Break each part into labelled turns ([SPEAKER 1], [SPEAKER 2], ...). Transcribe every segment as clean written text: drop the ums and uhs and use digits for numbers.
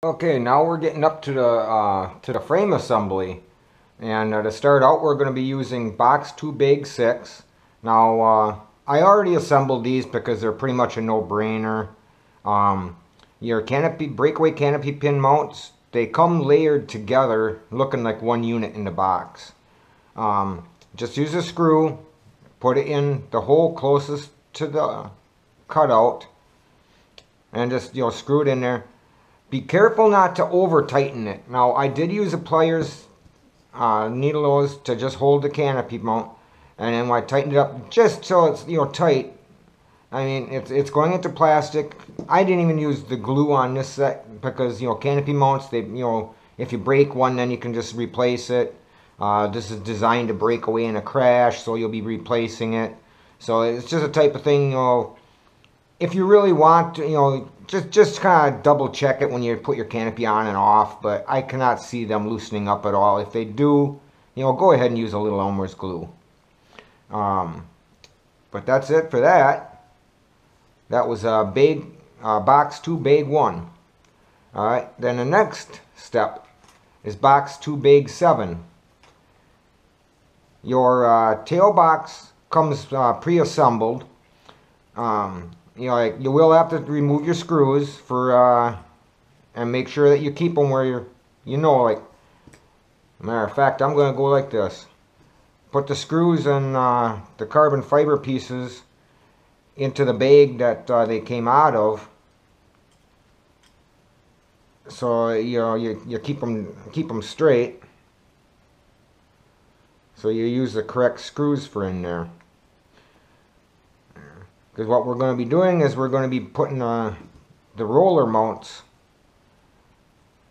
[SPEAKER 1] Okay, now we're getting up to the frame assembly, and to start out, we're going to be using box 2 big 6. Now, I already assembled these because they're pretty much a no-brainer. Your canopy breakaway canopy pin mounts, they come layered together, looking like one unit in the box. Just use a screw, put it in the hole closest to the cutout, and just screw it in there. Be careful not to over tighten it. Now I did use a pliers, needle nose to just hold the canopy mount, and then when I tightened it up just so it's tight. I mean it's going into plastic. I didn't even use the glue on this set because canopy mounts, they if you break one then you can just replace it. This is designed to break away in a crash, so you'll be replacing it. So it's just a type of thing, if you really want to, just kind of double check it when you put your canopy on and off, but I cannot see them loosening up at all. If they do, go ahead and use a little Elmer's glue. But that's it for that. That was a big box 2 big 1. Alright, then the next step is box 2 big 7. Your tail box comes pre-assembled. You will have to remove your screws for and make sure that you keep them where like, matter of fact, I'm going to go like this. Put the screws and the carbon fiber pieces into the bag that they came out of, so you keep them straight, so you use the correct screws for in there. Because what we're going to be doing is we're going to be putting the roller mounts,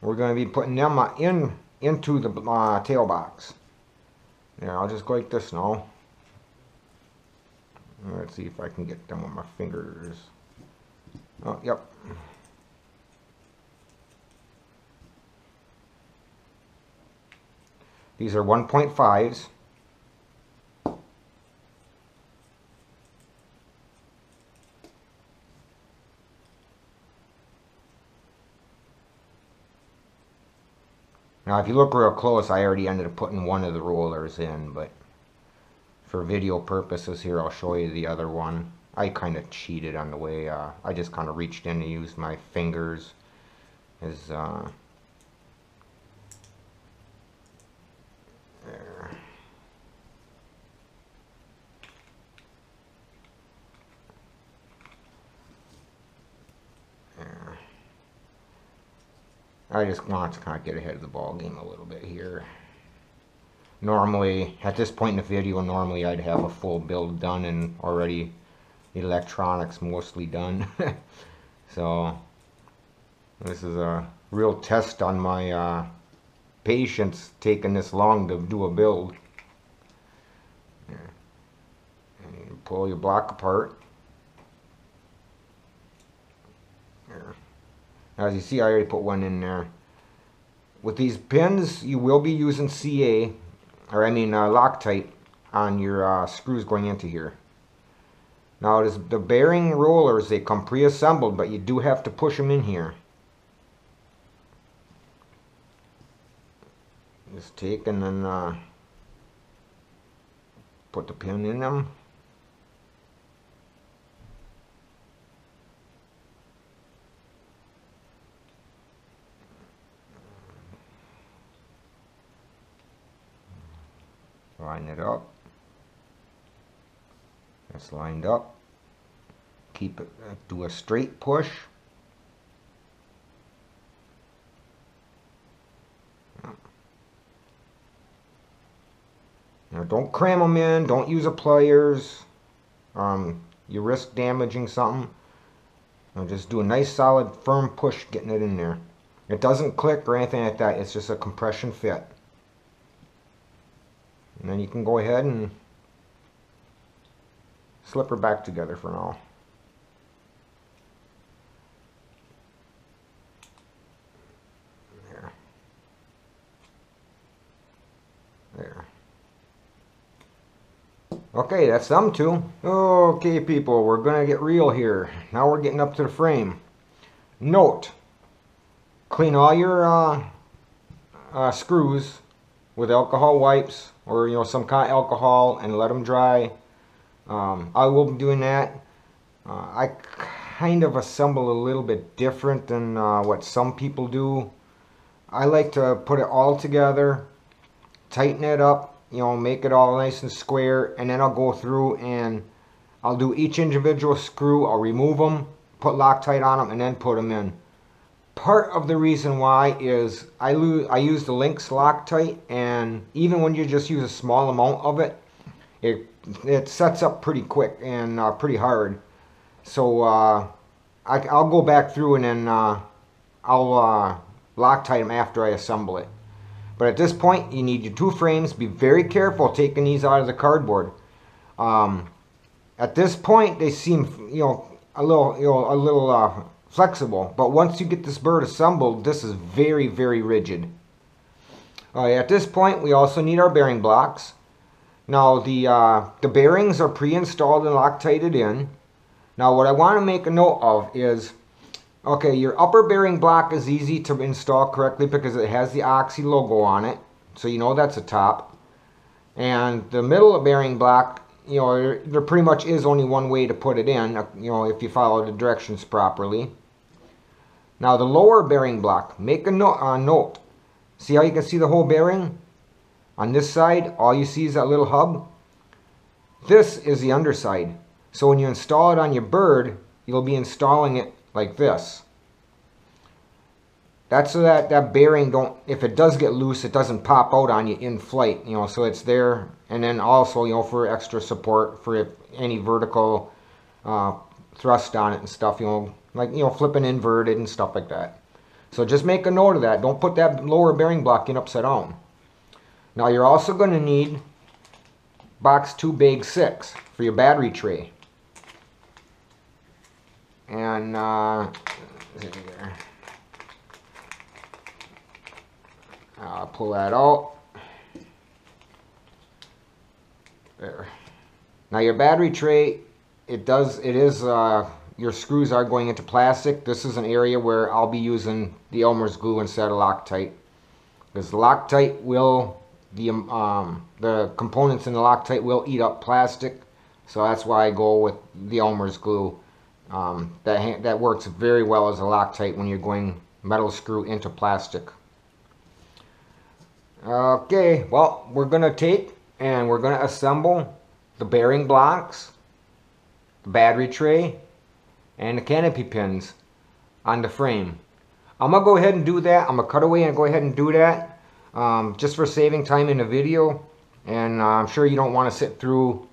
[SPEAKER 1] we're going to be putting them into the tail box. Yeah, I'll just go like this now. Let's see if I can get them with my fingers. Oh, yep. These are 1.5s. Now if you look real close, I already ended up putting one of the rollers in, but for video purposes here I'll show you the other one. I kind of cheated on the way, I just kind of reached in and used my fingers as there. There. I just want to kind of get ahead of the ball game a little bit here. Normally, at this point in the video, normally I'd have a full build done and already electronics mostly done. So, this is a real test on my patience taking this long to do a build. And you pull your block apart. There. As you see, I already put one in there. With these pins, you will be using CA, or I mean Loctite, on your screws going into here. Now, the bearing rollers, they come pre-assembled, but you do have to push them in here. Just take and then put the pin in them. Line it up. It's lined up. Keep it, do a straight push. Now don't cram them in, don't use a pliers. You risk damaging something. Now just do a nice solid firm push getting it in there. It doesn't click or anything like that, it's just a compression fit. And then you can go ahead and slip her back together for now. There. There. Okay, that's them two. Okay, people, we're going to get real here. Now we're getting up to the frame. Note, clean all your screws with alcohol wipes or some kind of alcohol and let them dry. I will be doing that. I kind of assemble a little bit different than what some people do. I like to put it all together, tighten it up, make it all nice and square, and then I'll go through and I'll do each individual screw. I'll remove them, put Loctite on them, and then put them in. Part of the reason why is I use the Lynx Loctite, and even when you just use a small amount of it, it sets up pretty quick and pretty hard. So I'll go back through and then I'll Loctite them after I assemble it. But at this point, you need your 2 frames. Be very careful taking these out of the cardboard. At this point, they seem a little flexible, but once you get this bird assembled, this is very, very rigid. At this point, we also need our bearing blocks. Now the bearings are pre-installed and Loctited in. Now what I want to make a note of is, okay, your upper bearing block is easy to install correctly because it has the OXY logo on it, so you know that's a top. And the middle bearing block, there pretty much is only one way to put it in, if you follow the directions properly. Now the lower bearing block, make a note. See how you can see the whole bearing? On this side, all you see is that little hub. This is the underside. So when you install it on your bird, you'll be installing it like this. That's so that bearing if it does get loose, it doesn't pop out on you in flight, so it's there. And then also, for extra support for any vertical thrust on it and stuff, like, flipping inverted and stuff like that. So just make a note of that. Don't put that lower bearing block in upside down. Now you're also going to need box 2 big 6 for your battery tray. And I'll pull that out. There. Now your battery tray, your screws are going into plastic. This is an area where I'll be using the Elmer's glue instead of Loctite, because the Loctite will, the components in the Loctite will eat up plastic. So that's why I go with the Elmer's glue. That works very well as a Loctite when you're going metal screw into plastic. Okay, well, we're going to take and we're going to assemble the bearing blocks, the battery tray, and the canopy pins on the frame. I'm going to go ahead and do that. I'm going to cut away and go ahead and do that just for saving time in the video. And I'm sure you don't want to sit through,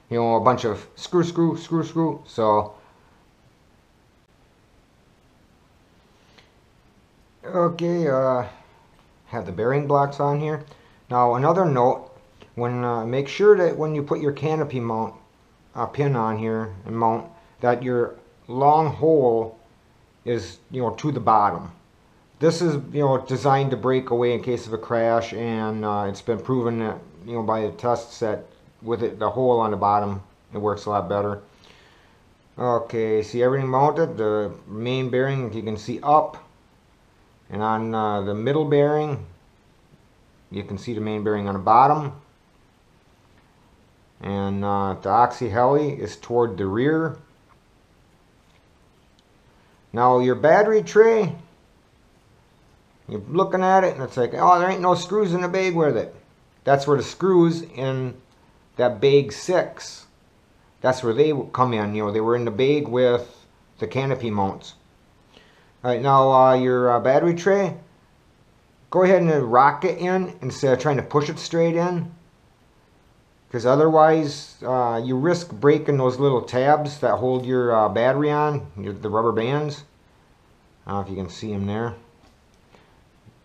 [SPEAKER 1] a bunch of screw. So, okay, have the bearing blocks on here. Now another note, make sure that when you put your canopy mount pin on here and mount, that your long hole is to the bottom. This is designed to break away in case of a crash, and it's been proven that by the tests that with the hole on the bottom, it works a lot better. Okay, see everything mounted. The main bearing, you can see up, and on the middle bearing, you can see the main bearing on the bottom, and the OXY heli is toward the rear. Now your battery tray, you're looking at it and it's like, oh, there ain't no screws in the bag with it. That's where the screws in that bag 6, that's where they come in. They were in the bag with the canopy mounts. Alright, now your battery tray, go ahead and rock it in instead of trying to push it straight in, because otherwise you risk breaking those little tabs that hold your battery on, the rubber bands. I don't know if you can see them there.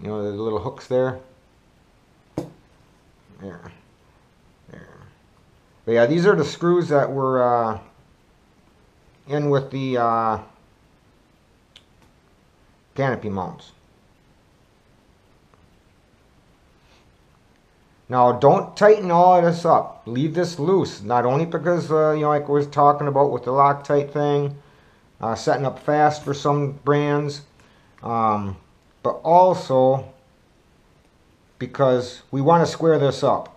[SPEAKER 1] The little hooks there. There. But yeah, these are the screws that were in with the canopy mounts. Now don't tighten all of this up. Leave this loose. Not only because, like we was talking about with the Loctite thing, setting up fast for some brands, but but also because we want to square this up.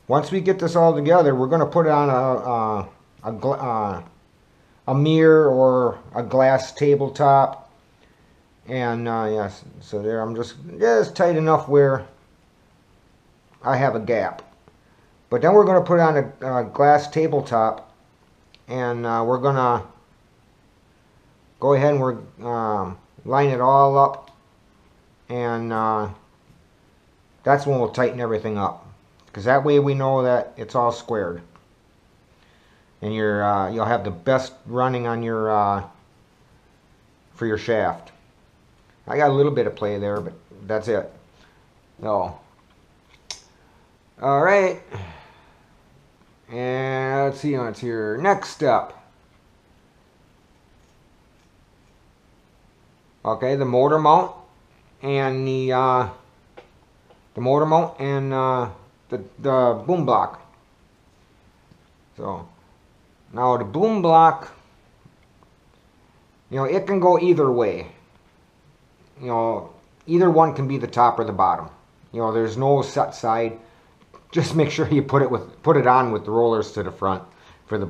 [SPEAKER 1] Once we get this all together, we're going to put it on a mirror or a glass tabletop. And yes, so there I'm just tight enough where I have a gap. But then we're going to put it on a glass tabletop, and we're going to go ahead and line it all up, and that's when we'll tighten everything up, because that way we know that it's all squared, and you'll have the best running on your for your shaft. I got a little bit of play there, but that's it. So, all right, and let's see what's here. Next step. Okay, the motor mount and the boom block. So now the boom block, it can go either way. Either one can be the top or the bottom. There's no set side. Just make sure you put it on with the rollers to the front for the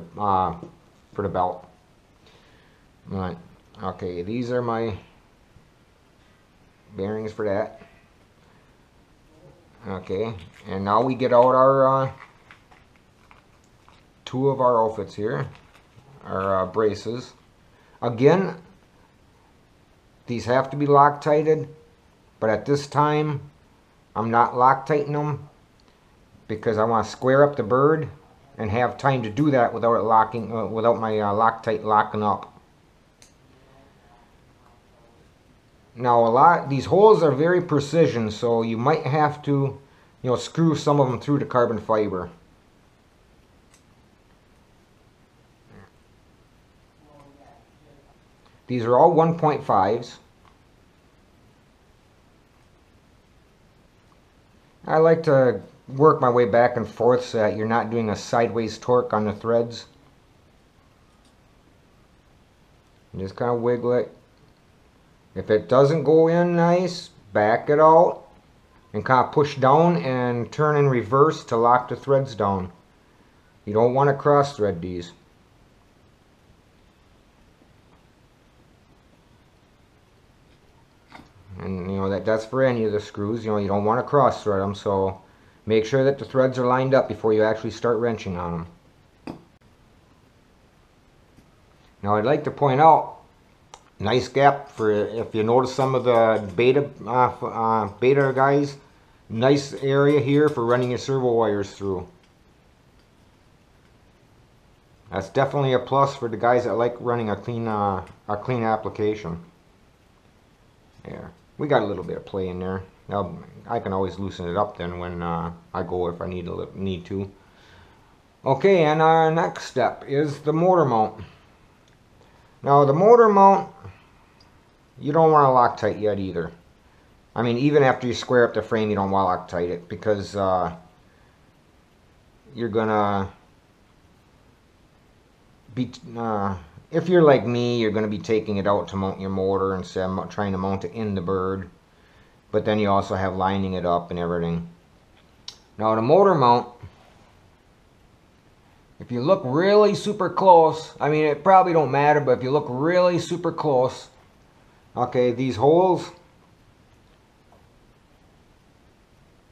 [SPEAKER 1] belt. All right. Okay, these are my bearings for that. Okay, and now we get out our two of our outfits here, our braces. Again, these have to be Loctited, but at this time I'm not Loctiting them because I want to square up the bird and have time to do that without it locking, without my Loctite locking up. Now these holes are very precision, so you might have to, screw some of them through the carbon fiber. These are all 1.5s. I like to work my way back and forth so that you're not doing a sideways torque on the threads. Just kind of wiggle it. If it doesn't go in nice, back it out and kind of push down and turn in reverse to lock the threads down. You don't want to cross thread these. And that's for any of the screws. You don't want to cross thread them, so make sure that the threads are lined up before you actually start wrenching on them. Now I'd like to point out, nice gap for, if you notice some of the beta guys, nice area here for running your servo wires through. That's definitely a plus for the guys that like running a clean application. There, we got a little bit of play in there. Now I can always loosen it up then when I go if I need to. Okay, and our next step is the motor mount. Now the motor mount, you don't want to Loctite yet either. I mean, even after you square up the frame, you don't want to Loctite it, because you're gonna be, if you're like me, you're gonna be taking it out to mount your motor instead of trying to mount it in the bird. But then you also have lining it up and everything. Now the motor mount, if you look really super close, I mean, it probably don't matter, but if you look really super close, okay, these holes,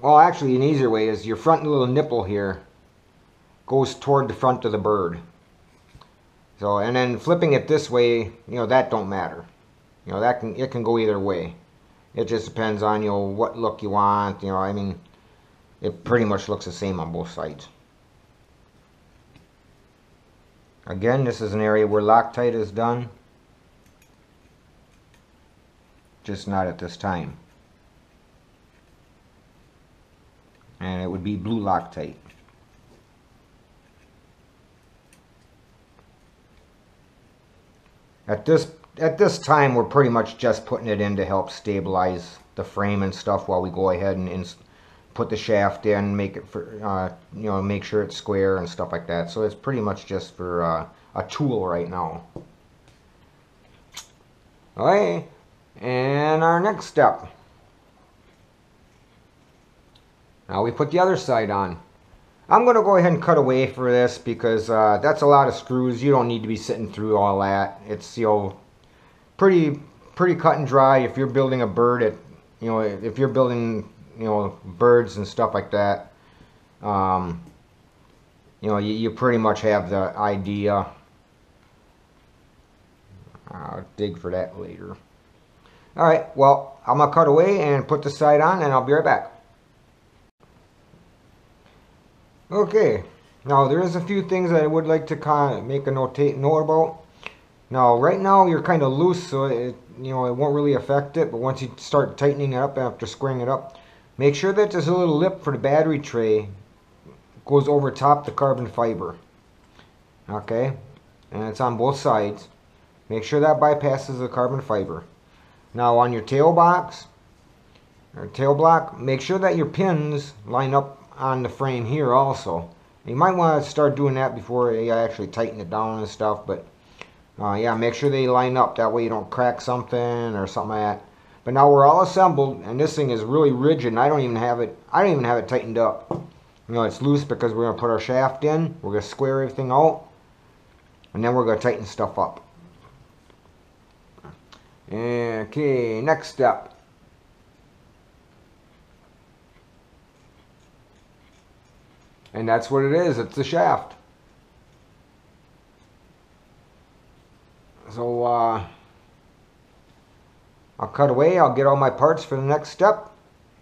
[SPEAKER 1] well, actually an easier way is your front little nipple here goes toward the front of the bird. So, and then flipping it this way, that don't matter. It can go either way. It just depends on, what look you want. I mean, it pretty much looks the same on both sides. Again, this is an area where Loctite is done. Just not at this time. And it would be blue Loctite. At this time, we're pretty much just putting it in to help stabilize the frame and stuff while we go ahead and put the shaft in, make it for make sure it's square and stuff like that. So it's pretty much just for a tool right now. Okay, And our next step. Now we put the other side on. I'm going to go ahead and cut away for this because that's a lot of screws. You don't need to be sitting through all that. It's, you know, pretty cut and dry if you're building a bird. If you're building, you know, birds and stuff like that. You know, you pretty much have the idea. I'll dig for that later. Alright, well, I'm going to cut away and put the side on, and I'll be right back. Okay, now there's a few things that I would like to kind of make a note about. Now, right now you're kind of loose, so it won't really affect it. But once you start tightening it up after squaring it up, make sure that there's a little lip for the battery tray goes over top the carbon fiber. Okay, and it's on both sides. Make sure that bypasses the carbon fiber. Now on your tail box or tail block, make sure that your pins line up on the frame here also. You might want to start doing that before you actually tighten it down and stuff, but yeah, make sure they line up. That way you don't crack something or something like that. But now we're all assembled, and this thing is really rigid, and I don't even have it tightened up. You know, it's loose because we're going to put our shaft in. We're going to square everything out, and then we're going to tighten stuff up. Okay, next step. And that's what it is. It's the shaft. So I'll cut away. I'll get all my parts for the next step,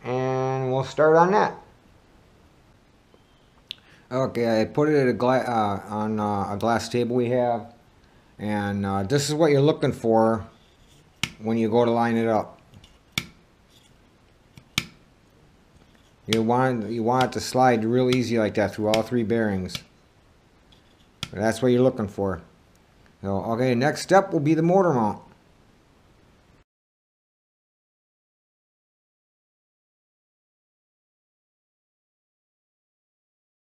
[SPEAKER 1] and we'll start on that. Okay, I put it at on a glass table we have, and this is what you're looking for when you go to line it up. You want it to slide real easy like that through all three bearings. That's what you're looking for. So, okay, next step will be the motor mount.